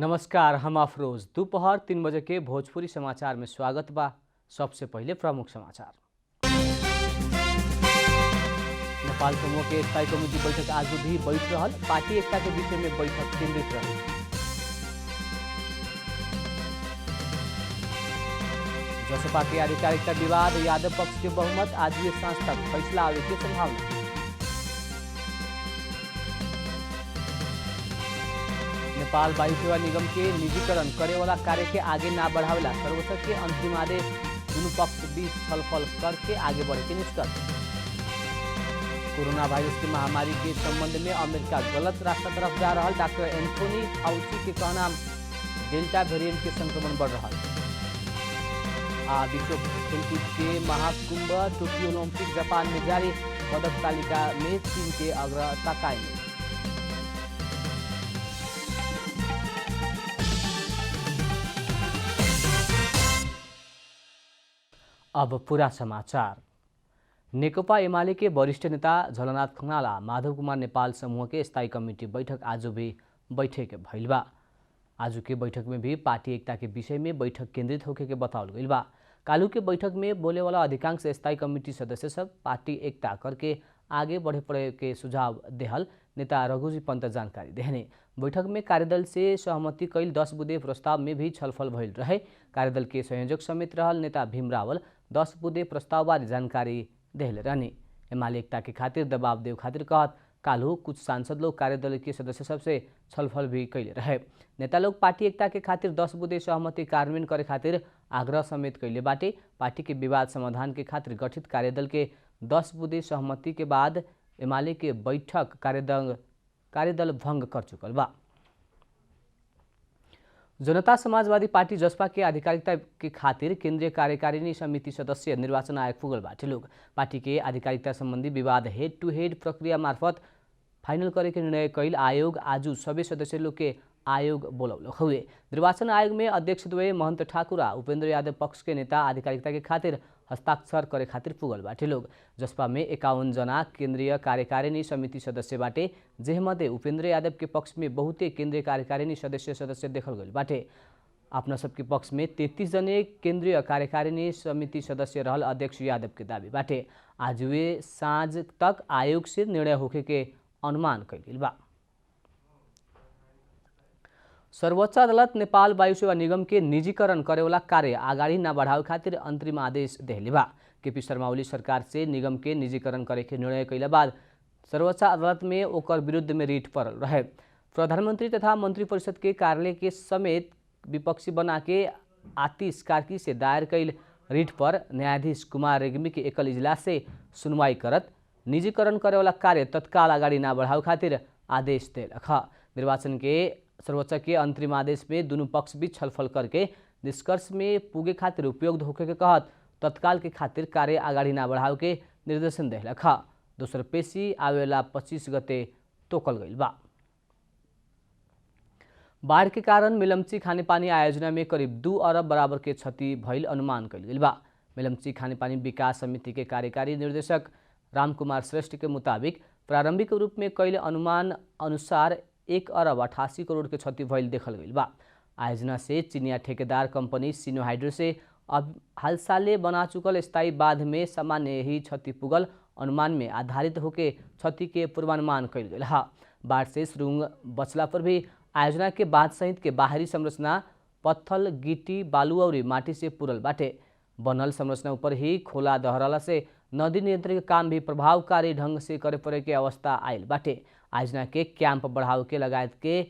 नमस्कार, हम अफरोज। दोपहर 3 बजे के भोजपुरी समाचार में स्वागत बा। सबसे पहले प्रमुख समाचार। नेपाल समूह के स्थायी कमेटी बैठक आज भी बैठ रहल। पार्टी एकता के विषय में बैठक केंद्रित रही। जसपा के आधिकारिकता विवाद, यादव पक्ष के बहुमत, आज ये सांझ तक फैसला आवे की संभावना। नेपाल वायु सेवा निगम के निजीकरण करे वाला कार्य के आगे ना बढ़ावेला सर्वोच्च के अंतिम आदेश। दोनों पक्ष बीच छलफल करके आगे बढ़े के निष्कर्ष। कोरोना वायरस की महामारी के संबंध में अमेरिका गलत रास्ता तरफ जा रहा। डॉक्टर एंथोनी फाउची के कहना, डेल्टा वेरिएंट के संक्रमण बढ़ रहा। विश्व खेलकूद के महाकुंभ टोक्यो ओलंपिक जापान में जारी। पदक तालिका में चीन के अग्रता कायम। अब पूरा समाचार। नेकपा एमाले के वरिष्ठ नेता झलनाथ खनाल माधव कुमार नेपाल समूह के स्थायी कमेटी बैठक आज भी बैठक भइल बा। आज के बैठक में भी पार्टी एकता के विषय में बैठक केंद्रित होके के बतावल गइल बा। कालू के बैठक में बोले वाला अधिकांश स्थायी कमेटी सदस्य सब पार्टी एकता करके आगे बढ़े पड़े के सुझाव देहल नेता रघुजी पंत जानकारी देहने। बैठक में कार्यदल से सहमति कैल 10 बुँदे प्रस्ताव में भी छलफल भइल रहे। कार्यदल के संयोजक समेत रहल नेता भीम रावल 10 बुँदे प्रस्ताव बारे जानकारी देहले रहने। एमाले एकता के खातिर दबाव देव खातिर कहत कालू कुछ सांसद लोग कार्यदल के सदस्य सबसे छलफल भी कैले रहे। नेता लोग पार्टी एकता के खातिर 10 बुँदे सहमति कार्यान्वयन करे खातिर आग्रह समेत कैले बाटे। पार्टी के विवाद समाधान के खातिर गठित कार्यदल के 10 बुँदे सहमति के बाद एमाले के बैठक कार्यदल भंग कर चुकल बा। जनता समाजवादी पार्टी जसपा के आधिकारिकता के खातिर केंद्रीय कार्यकारिणी समिति सदस्य निर्वाचन आयोग पुगल बाटे लोग। पार्टी के आधिकारिकता संबंधी विवाद हेड टू हेड प्रक्रिया मार्फत फाइनल करे के निर्णय कैल आयोग आज सभी सदस्य लोग के आयोग बोलौल हुए। निर्वाचन आयोग में अध्यक्ष द्वय महंत ठाकुर उपेंद्र यादव पक्ष के नेता आधिकारिकता के खातिर हस्ताक्षर करे खातिर पुगल बाटे लोग। जसपा में 51 जना केंद्रीय कार्यकारिणी समिति सदस्य बाटे, जेमध्ये उपेंद्र यादव के पक्ष में बहुते केंद्रीय कार्यकारिणी सदस्य देखल गइल बाटे। अपना सबके पक्ष में 33 जने केंद्रीय कार्यकारिणी समिति सदस्य रहल अध्यक्ष यादव के दावी बाटे। आज वे सांझ तक आयोग से निर्णय होखे के अनुमान कैल गेल बा। सर्वोच्च अदालत नेपाल वायु सेवा निगम के निजीकरण करेवाला कार्य आगाड़ी न बढ़ावे खातिर अंतरिम आदेश देहले बा। केपी शर्मा ओली सरकार से निगम के निजीकरण करे के निर्णय कैला बाद सर्वोच्च अदालत में ओकर विरुद्ध में रिट पड़ल रहे। प्रधानमंत्री तथा मंत्री परिषद के कार्यालय के समेत विपक्षी बना के आतिश कार्की से दायर कैल रिट पर न्यायाधीश कुमार रेग्मी के एकल इजलास से सुनवाई करत निजीकरण करेवाला कार्य तत्काल आगाड़ी न बढ़ावे खातिर आदेश देलक। निर्वाचन के सर्वोच्च के अंतरिम आदेश में दोनों पक्ष बीच छलफल करके निष्कर्ष में पुगे खातिर उपयुक्त होके के कहत तत्काल के खातिर कार्य आगाड़ी न बढ़ावे के निर्देशन देलक। दोसर पेशी आवेला 25 गते तोकल गइल बा। बाढ़ के कारण मेलम्ची खानेपानी आयोजना में करीब 2 अरब बराबर के क्षति भइल अनुमान कैल गेल बा। मेलम्ची खानेपानी विकास समिति के कार्यकारी निर्देशक रामकुमार श्रेष्ठ के मुताबिक प्रारंभिक रूप में कैल अनुमान अनुसार 1 अरब 88 करोड़ के क्षति भइल देखल गइल बा। आयोजना से चिनिया ठेकेदार कंपनी सिनो हाइड्रो से अब हालसाले बना चुकल स्थायी बांध में सामान्य ही क्षति पुगल अनुमान में आधारित होके क्षति के पूर्वानुमान कैल गेल हा। बाढ़ से सुरुंग बचला पर भी आयोजना के बांध सहित के बाहरी संरचना पत्थल, गिट्टी, बालू और माटी से पूरल बाटे। बनल संरचना ऊपर ही खोला दहराला से नदी नियंत्रण के काम भी प्रभावकारी ढंग से करे पड़े के अवस्था आयल बाटे। आयोजना के कैंप बढ़ाव के लगायत के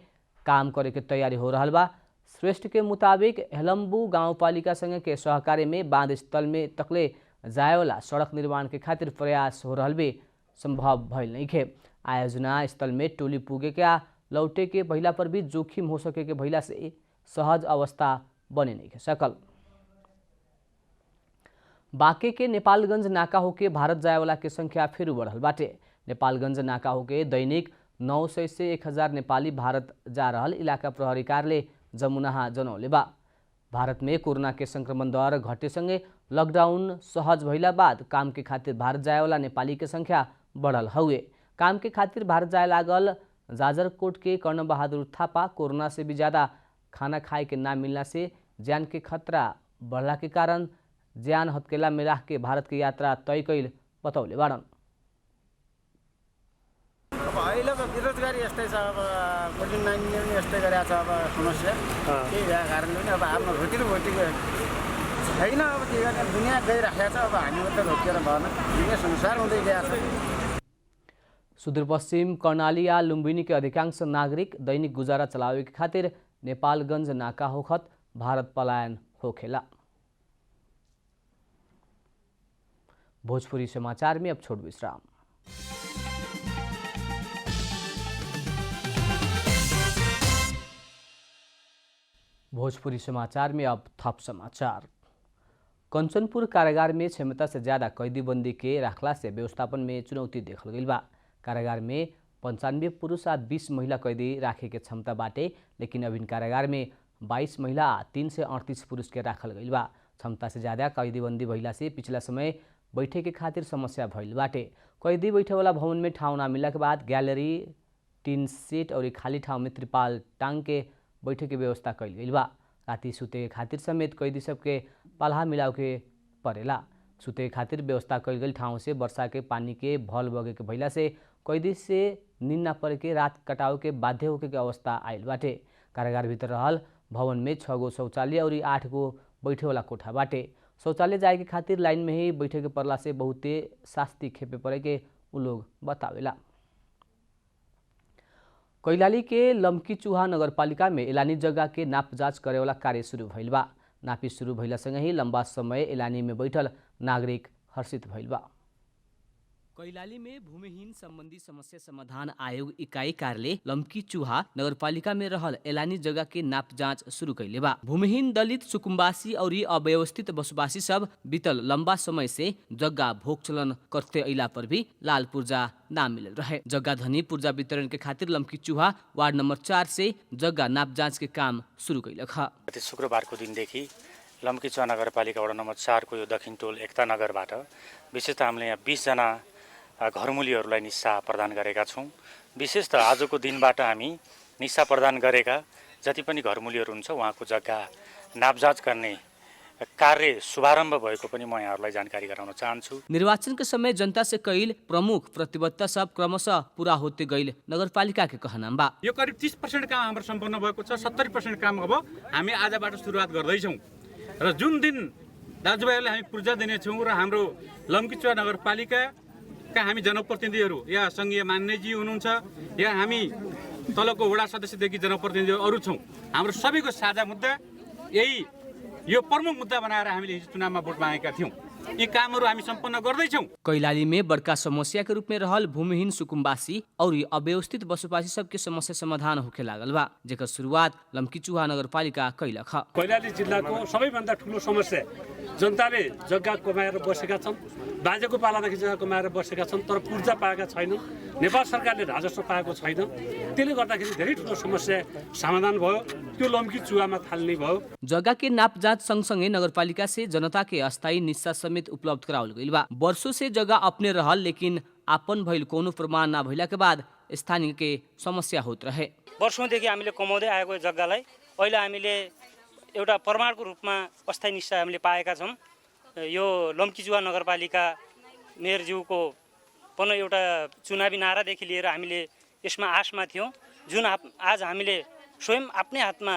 काम करे के तैयारी हो रहा बा। श्रेष्ठ के मुताबिक हेलम्बू गांवपालिका संघ के सहकार्य में बांध स्थल में तकले जायवाला सड़क निर्माण के खातिर प्रयास हो रहा भी संभव भइल नहीं है। आयोजना स्थल में टोली पुगे के लौटे के भइला पर भी जोखिम हो सके के भइला से सहज अवस्था बने नहीं सकल। बांके के नेपालगंज नाका होके भारत जायवाला के संख्या फिर बढ़ल बाटे। नेपालगंज नाका होके दैनिक 900 से 1000 नेपाली भारत जा रहल इलाका प्रहरी कार्यालय जमुना जनौले बा। भारत में कोरोना के संक्रमण दर घटेसँगै लकडाउन सहज भइला बाद काम के खातिर भारत जायवाला नेपाली के संख्या बढ़ल हुए। काम के खातिर भारत जाए लागल जाजरकोट के कर्ण बहादुर थापा कोरोना से भी ज़्यादा खाना खाए के ना मिलना से जान के खतरा बढ़ला के कारण जान हत्केला में राख के भारत की यात्रा तय कैल बतौले बाड़न। अब अहिलेको बेरोजगारी यस्तै छ, अब कोभिड-19ले पनि यस्तै गरेको छ। अब समस्या त्यही भएको कारणले पनि अब आफ्नो रोटीको छैन। अब त्यो गर्ने दुनियाँ गइराखेको छ। अब हामी मात्रै रोकिएर भएन, दुनियाँ संसार हुँदै गएको छ। सुदूरपश्चिम कर्णाली या लुम्बिनी के अधिकांश नागरिक दैनिक गुजारा चलावे के खातिर नेपालगंज नाका होखत भारत पलायन होखेला। भोजपुरी समाचार में अब छोट विश्राम। भोजपुरी समाचार में अब थप समाचार। कंचनपुर कारागार में क्षमता से ज्यादा कैदीबंदी के रखला से व्यवस्थापन में चुनौती देखल गई बा। कारागार में 95 पुरुष आ 20 महिला कैदी राखे के क्षमता बाटे, लेकिन अभिन कारागार में 22 महिला आ 338 पुरुष के राखल गई बा। क्षमता से ज्यादा कैदीबंदी भइला से पिछला समय बैठे के खातिर समस्या भइल बाटे। कैदी बैठे वाला भवन में ठाउँ ना मिलला के बाद गैलरी, टीन सेट और खाली ठाउँ में त्रिपाल टांग के बैठे के व्यवस्था कैल गई बा। राति सुते के खातिर समेत कैदी सबके पाल्हा मिलाव के परेला। सुते के खातिर व्यवस्था कैल गई ठाउँ से वर्षा के पानी के भल बगे के भइला से कैदी से नींद ना पड़े के रात कटाव के बाध्य होके के अवस्था आयल बाटे। कारागार भीतर रहल भवन में 6 गो शौचालय और 8 गो बैठे वाला कोठा बाटे। शौचालय जाए के खातिर लाइन में ही बैठे के पड़ला से बहुते शास्ति खेपे पड़े के उ लोग बतावेला। कैलाली के लम्की चूहा नगरपालिका में एलानी जगह के नाप जाँच करे वाला कार्य शुरू भइल बा। नापी शुरू भइला सँगै ही लंबा समय एलानी में बैठल नागरिक हर्षित भइल बा। कैलाली में भूमिहीन संबंधी समस्या समाधान आयोग इकाई कार्यालय लम्की चूहा नगरपालिका में रहल एलानी जगह के नाप जाँच शुरू कैले बा। भूमिहीन दलित सुकुम्बासी और अव्यवस्थित बसोबासी सब बीतल लंबा समय से जगह भोग चलन करते अइला पर भी लाल पूर्जा ना मिलल रहे। जगह धनी पूर्जा वितरण के खातिर लम्की चूहा वार्ड नंबर 4 से जगह नाप जाँच के काम शुरू कैलक ह। शुक्रबार को दिनदेखि लम्की चूहा नगरपालिका वार्ड नंबर 4 को यो दक्षिण टोल एकता नगरबाट विशेषतः हामीले यहाँ 20 जना घरमुलीहरूलाई निस्सा प्रदान गरेका छौँ। विशेष त आजको दिनबाट हामी निस्सा प्रदान गरेका जति पनि घरमुलीहरू हुन्छ उहाँको जग्गा नापजाँच गर्ने कार्य शुभारम्भ भएको पनि म यहाँहरूलाई जानकारी गराउन चाहन्छु। निर्वाचन के समय जनता से कैल प्रमुख प्रतिबद्धता सब क्रमशः पूरा होते गईल नगरपालिका के कहनाम बा। यो करिब 30% काम हाम्रो सम्पन्न भएको छ। 70% काम अब हामी आजबाट सुरुवात गर्दैछौँ र जुन दिन दाजुभाइहरूले हामी पूर्जा दिनेछौँ र हाम्रो लम्की चूहा नगरपालिका का हामी जनप्रतिनिधिहरू या सङ्घीय मान्यजी हुनुहुन्छ या हामी तलको वडा सदस्यदेखि जनप्रतिनिधिहरू अरू छौँ, हाम्रो सबैको साझा मुद्दा यही यो प्रमुख मुद्दा बनाएर हामीले हिजो चुनावमा भोट मागेका थियौँ। यी कामहरू हामी सम्पन्न गर्दैछौँ। कैलाली में बड़का समस्या के रूप में रहल भूमिहीन सुकुम्बासी और अव्यवस्थित बसोबासी सबके समस्या समाधान होखे लागल बा, जेकर शुरुआत लम्की चूहा नगरपालिका कैलक ह। कैलाली जिल्लाको सबैभन्दा ठुलो समस्या जनताले जग्गा कमाएर बसेका छन्, बाजेको पालादेखि जग्गा कमाएर बसेका छन् तर पूर्जा पाएका छैनन्। नेपाल सरकारले राजस्व पाएको छैन। त्यसले गर्दाखेरि धेरै ठुलो समस्या समाधान भयो। त्यो लम्की चूहामा थाल्ने भयो। जग्गा के नाप जाँच सँगसँगै नगरपालिका से जनता के अस्थायी निस्सा समेत उपलब्ध करावल गइल बा। वर्षों से जगह अपने रहल लेकिन आपन भइल कोनो प्रमाण ना भइला के बाद स्थानीय के समस्या होत रहे। वर्षौंदेखि हामीले कमाउँदै आएको जग्गालाई अहिले हामीले एउटा प्रमाणको रूपमा अस्थायी निस्सा हामीले पाएका छौँ। यो लम्की चूहा नगरपालिका मेयरज्यूको पनि एउटा चुनावी नारादेखि लिएर हामीले यसमा आशमा थियौँ, जुन आज हामीले स्वयं आफ्नै हातमा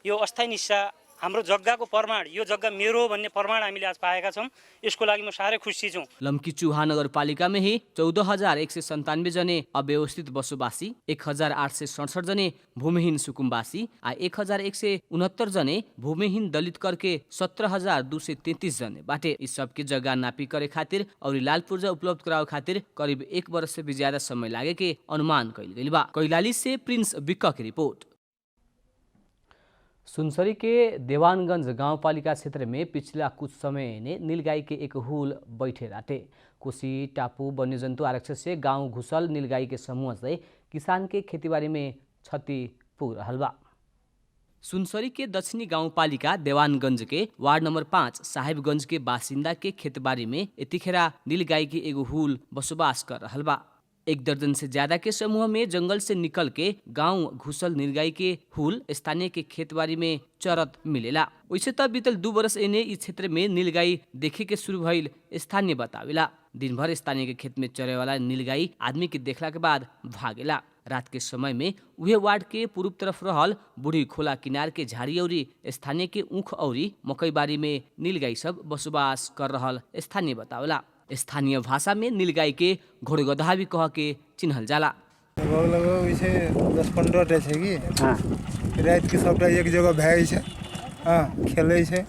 यो अस्थायी निस्सा हाम्रो जग्गाको प्रमाण, यो जग्गा मेरो हो भन्ने प्रमाण हामीले आज पाएका छौँ। यसको लागि म साह्रै खुसी छु। लम्की चूहा नगरपालिका में ही 14,197 जने अव्यवस्थित बसोबासी, 1,867 जने भूमिहीन सुकुम्बासी आ 1,169 जने भूमिहीन दलित करके 17,233 जने बाटे। इस सबके जगह नापी करे खातिर और लाल पूर्जा उपलब्ध करावे खातिर करीब 1 वर्ष से भी ज्यादा समय लागे के अनुमान कैल गइल बा। कैलाली से प्रिंस बिक्का की रिपोर्ट। सुनसरी के देवानगंज गांवपालिका क्षेत्र में पिछला कुछ समय ने नीलगाय के एक हुल बैठे राटे। कोसी टापू वन्यजंतु आरक्षण से गांव घुसल नीलगाय के समूह से किसान के खेतीबाड़ी में क्षति पुग रहल बा। सुनसरी के दक्षिणी गांवपालिका देवानगंज के वार्ड नंबर 5 साहेबगंज के बासिंदा के खेतबाड़ी में एतिखेरा नीलगाय के एगो हुल बसोबास कर रहल बा। 1 दर्जन से ज्यादा के समूह में जंगल से निकल के गांव घुसल नीलगाई के हुल स्थानीय के खेतबारी में चरत मिलेला। वैसे त बीतल 2 वर्ष एने इस क्षेत्र में नीलगाई देखे के शुरू भइल स्थानीय बतावेला। दिन भर स्थानीय के खेत में चरे वाला नीलगाई आदमी के देखला के बाद भागेला। रात के समय में उहे वार्ड के पूर्व तरफ रहल बूढ़ी खोला किनार के झाड़ी औरी स्थानीय के ऊख औरी मकई बारी में नीलगाई सब बसोबास कर रहल स्थानीय बतावेला। स्थानीय भाषा में नीलगाई के घोड़गधा भी कह के चिन्हल जाला। लगभग 10-15 टा छै कि रात के सबटा एक जगह भए छै, खेलै छै।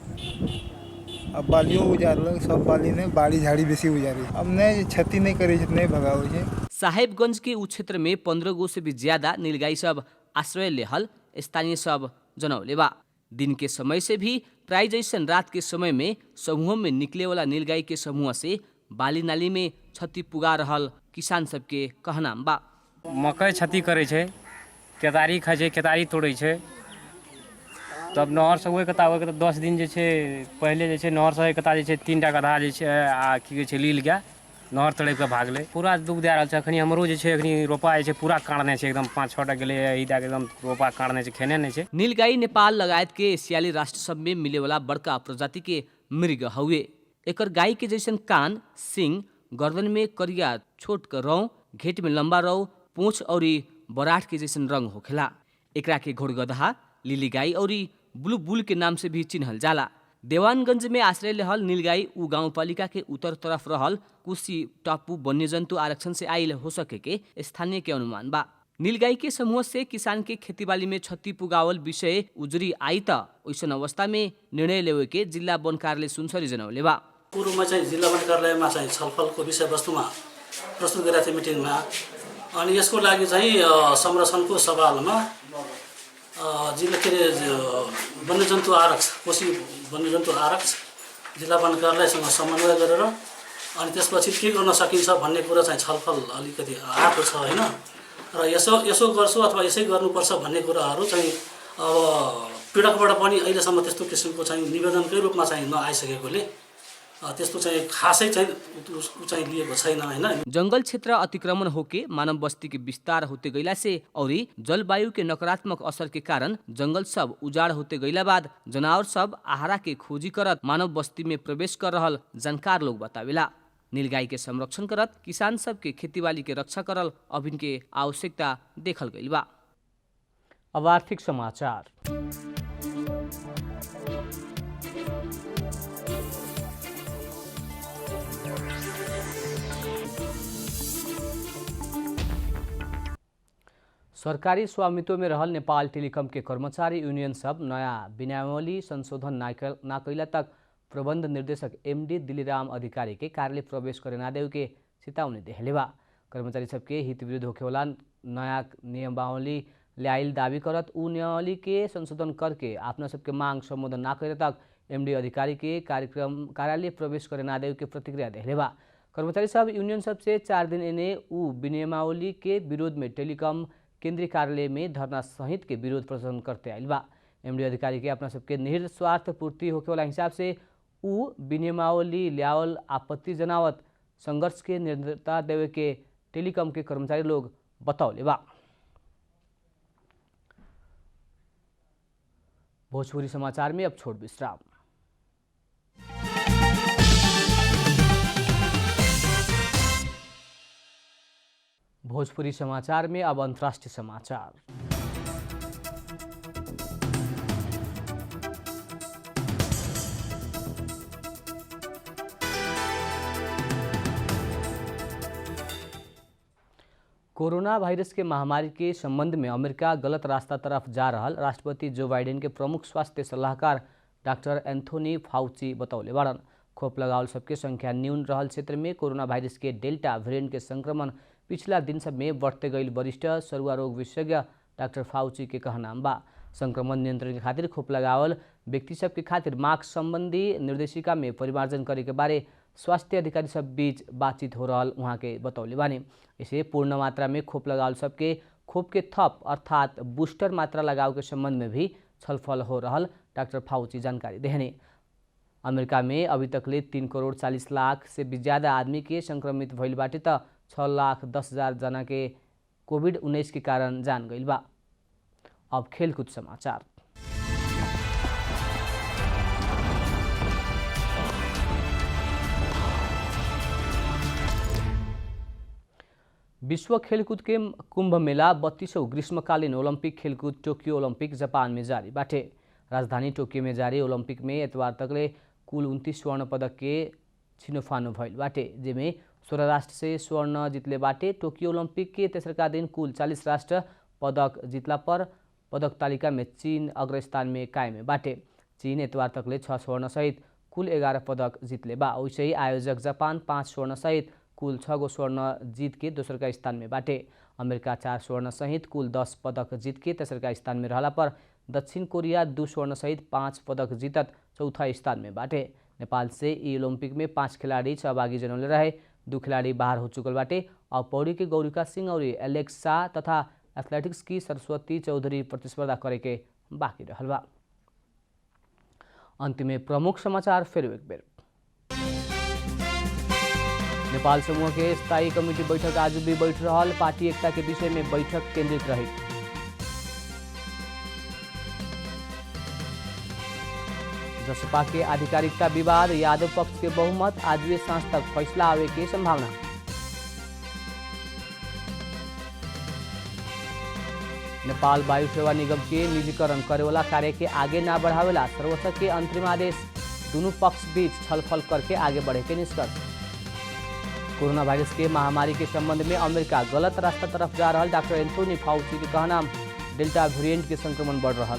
अब बालियो उजारलक, सब बाली ने बाड़ी झाड़ी बेसी उजारी। अब नहीं क्षति नहीं करे छै, नहीं भगावे छै। साहेबगंज के उस क्षेत्र में 15 गो से भी ज्यादा नीलगाई सब आश्रय लेहल स्थानीय सब जनौले बा। दिन के समय से भी प्राय जैसन रात के समय में समूह में निकले वाला नीलगाई के समूह से बाली नाली में क्षति पुगा रहल किसान सबके कहनाम बा। मकई क्षति करे छै, केतारी खाइ छै, केतारी तोड़े छै। तब नहर से ओहि कता 10 दिन जे छै पहले जे छै नहर से कता जे छै 3 टा गधा जे छै आ की कहै छै लील गया नहर तड़प के भागले। पूरा दुख दे रहल छै। अखनी हमरो जे छै अखनी रोपा जे छै पूरा काटने छै, एकदम 5-6 टा गेले ईटा के एकदम रोपा काटने छै, खेने नहीं छै। नीलगाई नेपाल लगायत के एशियाली राष्ट्र सब में मिले वाला बड़का प्रजाति के मृग हउए। एकर गाय के जैसन कान, सिंग, गर्दन में करिया छोट के रौं, घेट में लंबा रौं, पूंछ औरी बराठ के जैसन रंग होखेला। एकरा के घोड़गधा, लीली गाई औरी बुलबुल के नाम से भी चिन्हल जाला। देवानगंज में आश्रय लेहल नीलगाई उ गाउँपालिका के उत्तर तरफ रहल कुशी टापू वन्यजन्तु आरक्षण से आइल हो सके के स्थानीय के अनुमान बा। नीलगाई के समूह से किसान के खेतीबाली में क्षति पुगावल विषय उजुरी आई त ओइसन अवस्था में निर्णय लेवे के जिल्ला वन कार्यालय सुनसरी जनौले बा। पूर्वमा चाहिँ जिल्ला वन कार्यालयमा चाहिँ छलफलको विषयवस्तुमा प्रस्तुत गरेका थिए मिटिङमा। अनि यसको लागि चाहिँ संरक्षणको सवालमा जिल्ला के वन्यजन्तु आरक्ष कोशी वन्यजन्तु आरक्ष जिल्ला वन कार्यालयसँग समन्वय गरेर अनि त्यसपछि के गर्न सकिन्छ भन्ने कुरा चाहिँ छलफल अलिकति आएको छ हैन। र यसो गर्छु अथवा यसै गर्नुपर्छ भन्ने कुराहरू चाहिँ अब पीडकबाट पनि अहिलेसम्म त्यस्तो किसिमको चाहिँ निवेदनकै रूपमा चाहिँ नआइसकेकोले त्यस्तो चाहिँ खासै चाहिँ लिएको छैन हैन। जंगल क्षेत्र अतिक्रमण होके मानव बस्ती के विस्तार होते गईला से और जलवायु के नकारात्मक असर के कारण जंगल सब उजाड़ होते गईला बाद जनावर सब आहारा के खोजी करत मानव बस्ती में प्रवेश कर रहल जानकार लोग बतावेला। नीलगाई के संरक्षण करत किसान सब के खेतीबाड़ी के रक्षा करल अभिन के आवश्यकता देखल गईल बा। अब आर्थिक समाचार। सरकारी स्वामित्व में रहल नेपाल टेलिकम के कर्मचारी यूनियन सब नया विनियमावली संशोधन ना कैला तक प्रबंध निर्देशक एमडी दिलीराम अधिकारी के कार्यालय प्रवेश करे ना देव के चेतावनी देहले बा। कर्मचारी सबके हित विरुद्ध होखेवाला नया नियमावली ल्याइल दावी करत उ नियमावली के संशोधन करके अपना सबके मांग संबोधन ना करे तक एमडी अधिकारी के कार्यालय प्रवेश करे ना देव के प्रतिक्रिया देहले बा। कर्मचारी सब यूनियन सबसे 4 दिन एने उ विनियमावली के विरोध में टेलिकम केंद्रीय कार्यालय में धरना सहित के विरोध प्रदर्शन करते आइल बा। एमडी अधिकारी के अपना सबके निस्वार्थ पूर्ति होके वाला हिसाब से उ विनियमावली ल्यावल आपत्ति जनावत संघर्ष के निरंतरता देवे के टेलिकम के कर्मचारी लोग बतौले बा। भोजपुरी समाचार में अब छोट विश्राम। भोजपुरी समाचार में अब अंतर्राष्ट्रीय समाचार। कोरोना वायरस के महामारी के संबंध में अमेरिका गलत रास्ता तरफ जा रहल राष्ट्रपति जो बाइडेन के प्रमुख स्वास्थ्य सलाहकार डॉक्टर एंथोनी फाउची बतौले बाड़न। खोप लगावल सबके संख्या न्यून रहल क्षेत्र में कोरोना वायरस के डेल्टा वेरिएंट के संक्रमण पिछला दिन सब में बढ़ते गई वरिष्ठ सरुआ रोग विशेषज्ञ डॉक्टर फाउची के कहनाम बा। संक्रमण नियंत्रण के खातिर खोप लगावल व्यक्ति सब के खातिर मास्क संबंधी निर्देशिका में परिमार्जन करे के बारे स्वास्थ्य अधिकारी सब बीच बातचीत हो रहल वहाँ के बतौले बानी। इसे पूर्ण मात्रा में खोप लगावल सबके खोप के थप अर्थात बूस्टर मात्रा लगाव के संबंध में भी छलफल हो रहल डॉक्टर फाउची जानकारी देहने। अमेरिका में अभी तकले 3 करोड़ 40 लाख से भी ज़्यादा आदमी के संक्रमित भइल बाटे त 6,10,000 जना के कोभिड-19 के कारण जान गइल बा। अब खेलकुद समाचार। विश्व खेलकुद के कुंभ मेला 32औं ग्रीष्मकालीन ओलंपिक खेलकुद टोक्यो ओलंपिक जापान में जारी बाटे। राजधानी टोक्यो में जारी ओलंपिक में एतवार तकले कुल 29 स्वर्ण पदक के छिनोफानो भइल बाटे, जेमे 16 राष्ट्र से स्वर्ण जितले बाटे। टोक्यो ओलंपिक के तेसरका दिन कुल 40 राष्ट्र पदक जितला पर पदक तालिका में चीन अग्रस्थान में कायम बाटे। चीन एतवार तकले 6 स्वर्ण सहित कुल 11 पदक जितले बा। वैसे ही आयोजक जापान 5 स्वर्ण सहित कुल 6 गो स्वर्ण जीत के दोसरका स्थान में बाटे। अमेरिका 4 स्वर्ण सहित कुल 10 पदक जीत के तेसरका स्थान में रहला पर दक्षिण कोरिया 2 स्वर्ण सहित 5 पदक जीतत चौथा स्थान में बाटे। नेपाल से ई ओलंपिक में 5 खिलाड़ी सहभागी जनौले रहे, 2 खिलाड़ी बाहर हो चुकल बाटे। और पौड़ी के गौरिका सिंह और एलेक्स शाह तथा एथलेटिक्स की सरस्वती चौधरी प्रतिस्पर्धा करे के बाकी रहल बा। अंत में प्रमुख समाचार फिर एक बेर। नेपाल समूह के स्थायी कमिटी बैठक आज भी बैठ रहल, पार्टी एकता के विषय में बैठक केंद्रित रही। जसपा के आधिकारिकता विवाद, यादव पक्ष के बहुमत, आज भी सांझ तक फैसला आवे की संभावना। नेपाल वायु सेवा निगम के निजीकरण करेवाला कार्य के आगे ना बढ़ावेला सर्वोच्च के अंतरिम आदेश, दोनों पक्ष बीच छलफल करके आगे बढ़े के निष्कर्ष। कोरोना वायरस के महामारी के संबंध में अमेरिका गलत रास्ता तरफ जा रहा, डॉक्टर एंथोनी फाउची के कहना डेल्टा वेरिएंट के संक्रमण बढ़ रहा।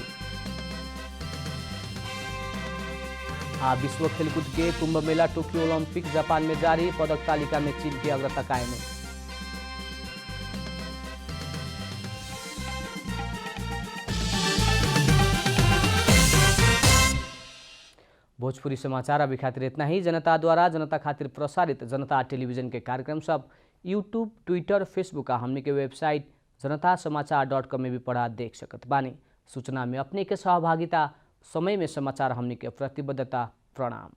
विश्व खेलकूद के Kumbh Mela Tokyo Olympic Japan में जारी, पदक तालिका में चीन की अग्रता कायम है। भोजपुरी समाचार अभी खातिर इतना ही। जनता द्वारा जनता खातिर प्रसारित जनता टेलीविजन के कार्यक्रम सब यूट्यूब, ट्विटर, फेसबुक आ हमने के वेबसाइट जनतासमाचार.com में भी पढ़ा देख सकत बानी। सूचना में अपने के सहभागिता, समय में समाचार हमने के प्रतिबद्धता। प्रणाम।